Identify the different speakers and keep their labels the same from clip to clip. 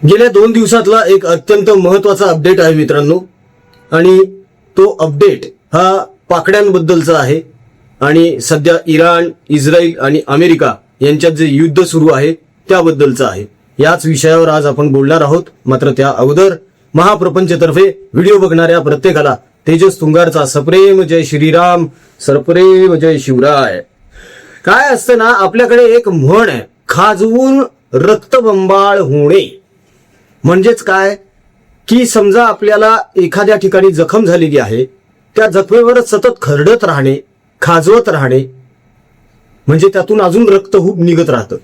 Speaker 1: गेल्या 2 दिवसातला एक अत्यंत महत्वाचा अपडेट आहे मित्रांनो, आणि तो अपडेट हा पाकड्यांबद्दलचा आहे आणि सध्या इराण, इस्रायल आणि अमेरिका यांच्यात जे युद्ध सुरू आहे त्याबद्दलचा आहे. याच विषयावर आज आपण बोलणार आहोत. मात्र त्या अगोदर महाप्रपंचतर्फे व्हिडिओ बघणाऱ्या प्रत्येकाला तेजस तुंगारचा सप्रेम जय श्रीराम, सप्रेम जय शिवराय. काय असतं ना, आपल्याकडे एक म्हण आहे, खाजवून रक्तबंबाळ होणे. म्हणजेच काय की समजा आपल्याला एखाद्या ठिकाणी जखम झालेली आहे, त्या जखमेवर सतत खरडत राहणे, खाजवत राहणे, म्हणजे त्यातून अजून रक्त निघत राहतं.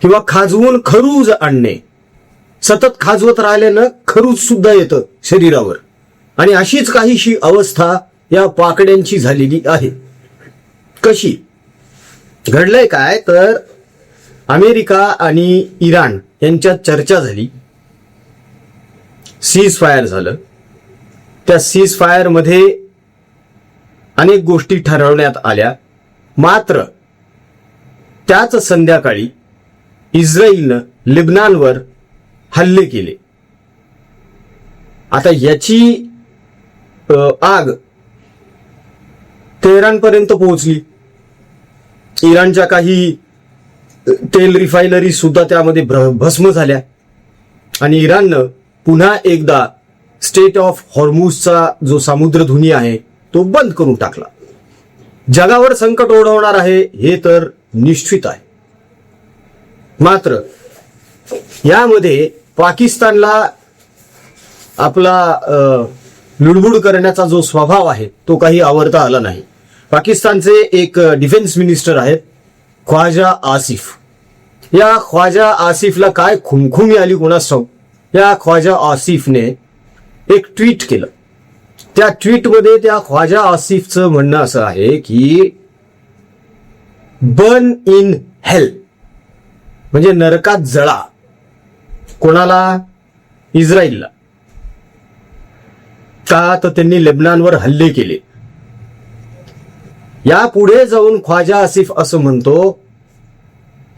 Speaker 1: किंवा खाजवून खरूज आणणे, सतत खाजवत राहिल्यानं खरूज सुद्धा येतं शरीरावर. आणि अशीच काहीशी अवस्था या पाकड्यांची झालेली आहे. कशी घडलंय काय तर, अमेरिका आणि इराण यांच्यात चर्चा झाली, सीज फायर झालं. त्या सीज फायर मध्ये अनेक गोष्टी ठरवण्यात आल्या. मात्र त्याच संध्याकाळी इस्रायलनं लेबनॉनवर हल्ले केले. आता याची आग तेहरानपर्यंत पोहोचली. इराणच्या काही तेल रिफायनरी सुद्धा त्यामध्ये भस्म झाल्या आणि इराणनं पुन्हा एकदा स्टेट ऑफ हॉर्मुझचा जो समुद्रधुनी आहे तो बंद करून टाकला. जगावर संकट ओढवणार आहे हे तर निश्चित आहे. मात्र यामध्ये पाकिस्तानला आपला लुडबुड करण्याचा जो स्वभाव आहे तो काही आवडता आला नाही. पाकिस्तानचे एक डिफेन्स मिनिस्टर आहेत ख्वाजा आसिफ. या ख्वाजा आसिफला काय खुमखुमी आली कोणास ठाऊक. या ख्वाजा आसिफने एक ट्विट केलं. त्या ट्विटमध्ये त्या ख्वाजा आसिफचं म्हणणं असं आहे की बर्न इन हेल, म्हणजे नरकात जळा. कोणाला? इस्रायलला. का तर त्यांनी लेबनॉनवर हल्ले केले. या पुढे जाऊन ख्वाजा आसिफ असं म्हणतो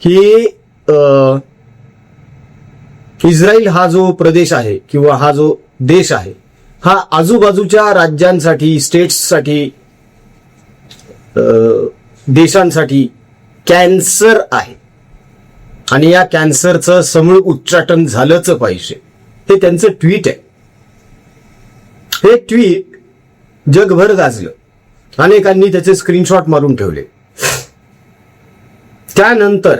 Speaker 1: की इस्रायल हा जो प्रदेश आहे किंवा हा जो देश आहे हा आजूबाजूच्या राज्यांसाठी, स्टेट्ससाठी, देशांसाठी कॅन्सर आहे आणि या कॅन्सरचं समूळ उच्चाटन झालंच पाहिजे. हे त्यांचं ट्विट आहे. हे ट्विट जगभर गाजलं. अनेकांनी त्याचे स्क्रीनशॉट मारून ठेवले. त्यानंतर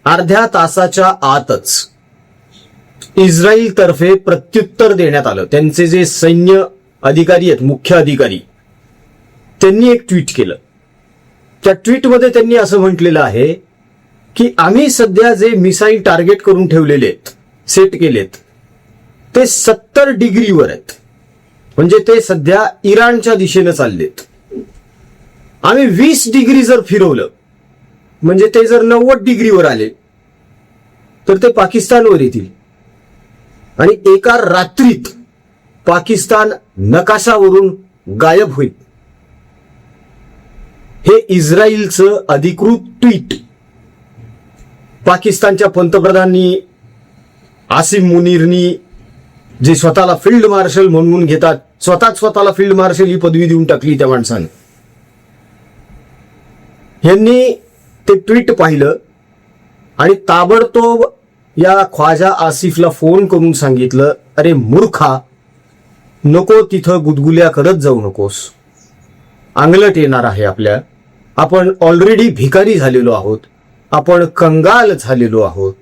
Speaker 1: अर्ध्या तासाच्या आतच इस्रायल तर्फे प्रत्युत्तर देण्यात आलं. त्यांचे जे सैन्य अधिकारी आहेत, मुख्य अधिकारी, त्यांनी एक ट्विट केलं. त्या ट्विटमध्ये त्यांनी असं म्हटलेलं आहे की आम्ही सध्या जे मिसाईल टार्गेट करून ठेवलेले आहेत, सेट केलेत, ते 70 डिग्रीवर आहेत. म्हणजे ते सध्या इराणच्या दिशेनं चाललेत. आम्ही 20 डिग्री जर फिरवलं, म्हणजे ते जर 90 डिग्रीवर आले तर ते पाकिस्तानवर येतील आणि एका रात्रीत पाकिस्तान नकाशावरून गायब होईल. हे इस्रायलचं अधिकृत ट्विट पाकिस्तानच्या पंतप्रधानांनी, आसिम मुनीरनी, जे स्वतःला फील्ड मार्शल म्हणून घेतात, स्वतःला फील्ड मार्शल ही पदवी देऊन टाकली त्या माणसाने, यांनी ते ट्विट पाहिलं आणि ताबडतोब या ख्वाजा आसिफला फोन करून सांगितलं, अरे मूर्खा, नको तिथं गुदगुल्या करत जाऊ नकोस. अंगलट येणार आहे आपल्या. आपण ऑलरेडी भिकारी झालेलो आहोत, आपण कंगाल झालेलो आहोत.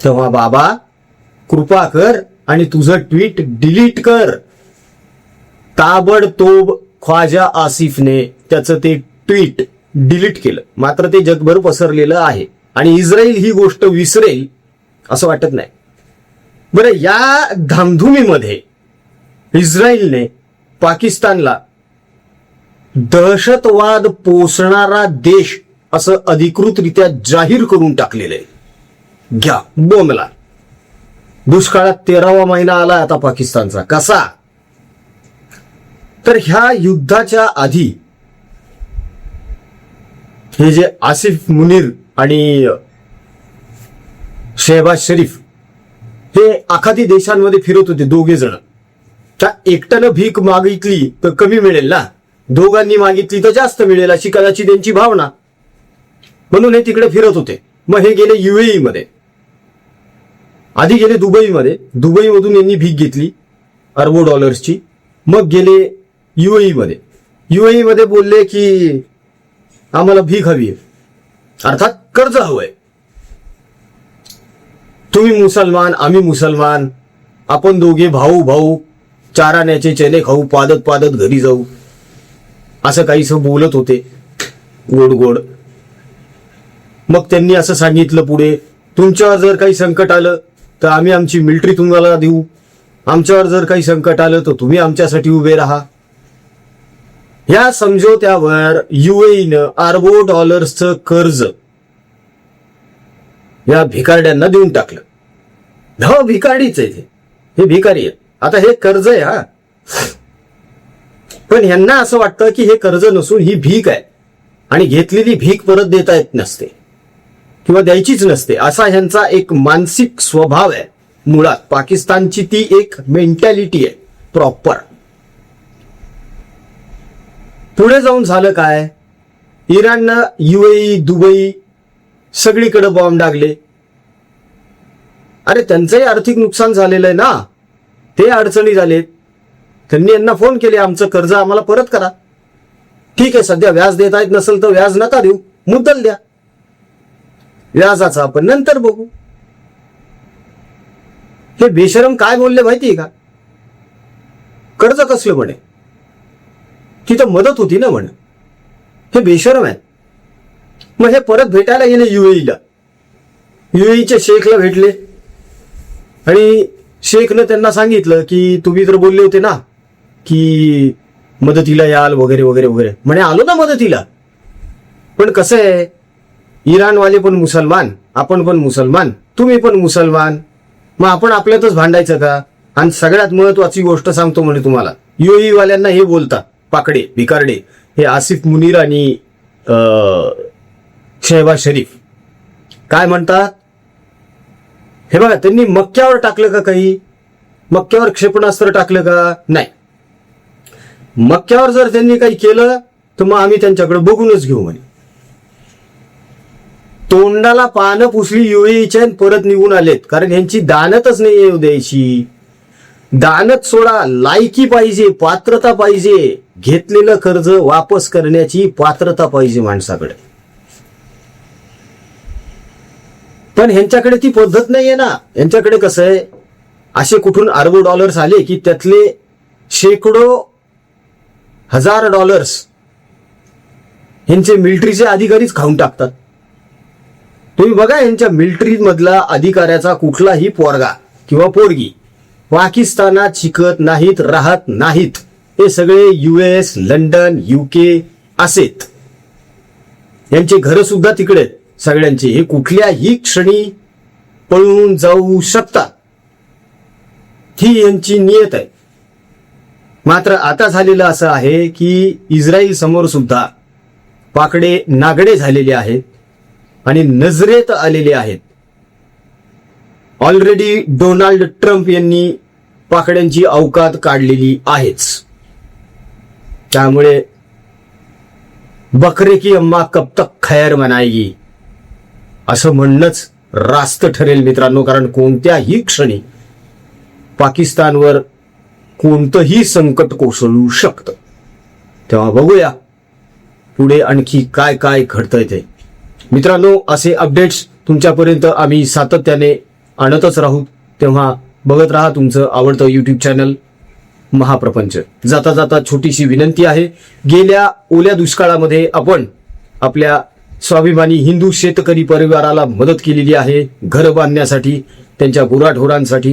Speaker 1: तेव्हा बाबा कृपा कर आणि तुझं ट्विट डिलीट कर. ताबडतोब ख्वाजा आसिफने त्याचं ते ट्विट डिलीट केलं. मात्र ते जगभर पसरलेलं आहे आणि इस्रायल ही गोष्ट विसरेल असं वाटत नाही. बरं, या धामधुमीमध्ये इस्रायलने पाकिस्तानला दहशतवाद पोसणारा देश असं अधिकृतरित्या जाहीर करून टाकलेलं आहे. घ्या बोंबला. दुष्काळात 13वा महिना आला आता पाकिस्तानचा. कसा? तर ह्या युद्धाच्या आधी हे जे आसिफ मुनीर आणि शहबाज शरीफ हे आखाती देशांमध्ये फिरत होते दोघे जण. त्या एकट्यानं भीक मागितली तर कमी मिळेल ना, दोघांनी मागितली तर जास्त मिळेल अशी कदाचित त्यांची भावना, म्हणून हे तिकडे फिरत होते. मग हे गेले UAE मध्ये, आधी गेले दुबईमध्ये, दुबईमधून यांनी भीक घेतली अरबो डॉलर्सची. मग गेले UAE मध्ये, UAE मध्ये बोलले की आम्हाला भीक हवी आहे, अर्थात कर्ज हवंय. तुम्ही मुसलमान आम्ही मुसलमान, आपण दोघे भाऊ भाऊ, चार आण्याचे चणे खाऊ, पादत पादत घरी जाऊ, असं काहीसं बोलत होते गोड गोड. मग त्यांनी असं सांगितलं पुढे, तुमच्यावर जर काही संकट आलं तर आम्ही आमची मिलिटरी तुम्हाला देऊ, आमच्यावर जर काही संकट आलं तर तुम्ही आमच्यासाठी उभे राहा. या समझोत्यावर UAEनं अरबो डॉलर्सचं कर्ज या भिकारड्यांना देऊन टाकलं. हो, भिकारीच आहे हे भिकारी आहे. आता हे कर्ज आहे हा, पण ह्यांना असं वाटतं की हे कर्ज नसून ही भीक आहे आणि घेतलेली भीक परत देता येत नसते किंवा द्यायचीच नसते, असा ह्यांचा एक मानसिक स्वभाव आहे. मुळात पाकिस्तानची ती एक मेंटॅलिटी आहे प्रॉपर. पुढे जाऊन झालं काय, इराणनं UAE दुबई सगळीकडे बॉम्ब डागले. अरे त्यांचंही आर्थिक नुकसान झालेलं आहे ना, ते अडचणी झालेत. त्यांनी यांना फोन केले, आमचं कर्ज आम्हाला परत करा. ठीक आहे, सध्या व्याज देता येत नसेल तर व्याज नका देऊ, मुद्दल द्या, व्याजाचा आपण नंतर बघू. हे बेशरम काय बोलले माहितीये का, कर्ज कसलं म्हणे, तिथं मदत होती ना म्हणे. हे बेशरम आहे. मग हे परत भेटायला गेले UAEला, UAEच्या शेखला भेटले आणि शेखनं त्यांना सांगितलं की तुम्ही तर बोलले होते ना की मदतीला याल वगैरे वगैरे वगैरे. म्हणे आलो ना मदतीला, पण कसं आहे, इराणवाले पण मुसलमान, आपण पण मुसलमान, तुम्ही पण मुसलमान, मग आपण आपल्यातच भांडायचं का. आणि सगळ्यात महत्वाची गोष्ट सांगतो म्हणे तुम्हाला, UAE वाल्यांना हे बोलतात पाकडे भिकारडे, हे आसिफ मुनीर आणि शहबाज शरीफ काय म्हणतात, हे बघा त्यांनी मक्क्यावर टाकलं का, काही मक्क्यावर क्षेपणास्त्र टाकलं का, नाही. मक्क्यावर जर त्यांनी काही केलं तर मग आम्ही त्यांच्याकडे बघूनच घेऊ म्हणे. तोंडाला पानं पुसली UAEच्या परत निघून आलेत, कारण यांची दानतच नाही येऊ द्यायची. दानत सोडा, लायकी पाहिजे, पात्रता पाहिजे, घेतलेलं कर्ज वापस करण्याची पात्रता पाहिजे माणसाकडे. पण ह्यांच्याकडे ती पद्धत नाहीये ना. यांच्याकडे कसं आहे, असे कुठून अरबो डॉलर्स आले की त्यातले शेकडो हजार डॉलर्स ह्यांचे मिलिटरीचे अधिकारीच खाऊन टाकतात. तुम्ही बघा, यांच्या मिलिटरी मधला अधिकाऱ्याचा कुठलाही पोरगा किंवा पोरगी पाकिस्तानात शिकत नाहीत, राहत नाहीत. हे सगळे US, लंडन, UK असेत. यांचे घर सुद्धा तिकडे सगळ्यांचे. हे कुठल्याही क्षणी पळून जाऊ शकतात, ही यांची नियत आहे. मात्र आता झालेलं असं आहे की इस्रायल समोर सुद्धा पाकडे नागडे झालेले आहेत आणि नजरेत आलेले आहेत. ऑलरेडी डोनाल्ड ट्रम्प यांनी पाकड्यांची अवकात काढलेली आहेच. त्यामुळे बकरे की अम्मा कब तक खैर मनाएगी असं म्हणणंच रास्त ठरेल मित्रांनो. कारण कोणत्याही क्षणी पाकिस्तानवर कोणतंही संकट कोसळू शकतं. तेव्हा बघूया पुढे आणखी काय काय घडतंय ते. मित्रांनो, असे अपडेट्स तुमच्यापर्यंत आम्ही सातत्याने आणतच राहू. तेव्हा बघत राहा तुमचं आवडतं YouTube चॅनल महाप्रपंच. जाता जाता छोटीशी विनंती आहे, गेल्या ओल्या दुष्काळामध्ये आपण आपल्या स्वाभिमानी हिंदू शेतकरी परिवाराला मदत केलेली आहे, घर बांधण्यासाठी, त्यांच्या गुराढोरांसाठी,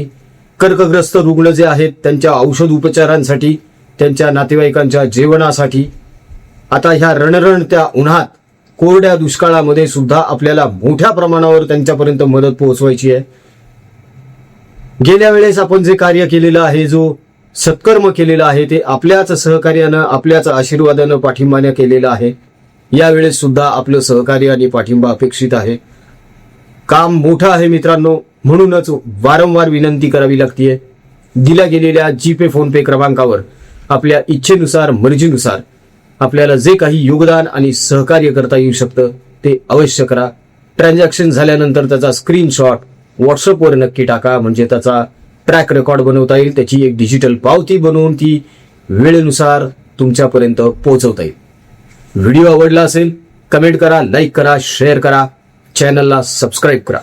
Speaker 1: कर्कग्रस्त रुग्ण जे आहेत त्यांच्या औषध उपचारांसाठी, त्यांच्या नातेवाईकांच्या जेवणासाठी. आता ह्या रणरणत्या उन्हात, कोरड्या दुष्काळामध्ये सुद्धा आपल्याला मोठ्या प्रमाणावर त्यांच्यापर्यंत मदत पोहोचवायची आहे. गेल्या वेळेस आपण जे कार्य केलेलं आहे, जो सत्कर्म केलेलं आहे, ते आपल्याच सहकार्यानं, आपल्याच आशीर्वादानं, पाठिंबाने केलेलं आहे. यावेळेस सुद्धा आपलं सहकार्य आणि पाठिंबा अपेक्षित आहे. काम मोठं आहे मित्रांनो, म्हणूनच वारंवार विनंती करावी लागतीये. दिल्या गेलेल्या जीपे फोनपे क्रमांकावर आपल्या इच्छेनुसार मर्जीनुसार आपल्याला जे काही योगदान आणि सहकार्य करता येऊ शकतं ते अवश्य करा. ट्रान्झॅक्शन झाल्यानंतर त्याचा स्क्रीनशॉट व्हॉट्सअपवर नक्की टाका, म्हणजे त्याचा ट्रॅक रेकॉर्ड बनवता येईल. त्याची एक डिजिटल पावती बनवून ती वेळेनुसार तुमच्यापर्यंत पोहोचवता येईल. व्हिडिओ आवडला असेल कमेंट करा, लाईक करा, शेअर करा, चॅनलला सबस्क्राईब करा.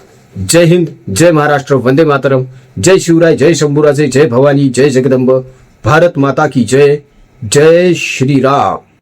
Speaker 1: जय हिंद, जय महाराष्ट्र, वंदे मातरम, जय शिवराय, जय शंभूराजे, जय भवानी, जय जगदंब, भारत माता की जय, जय श्रीराम.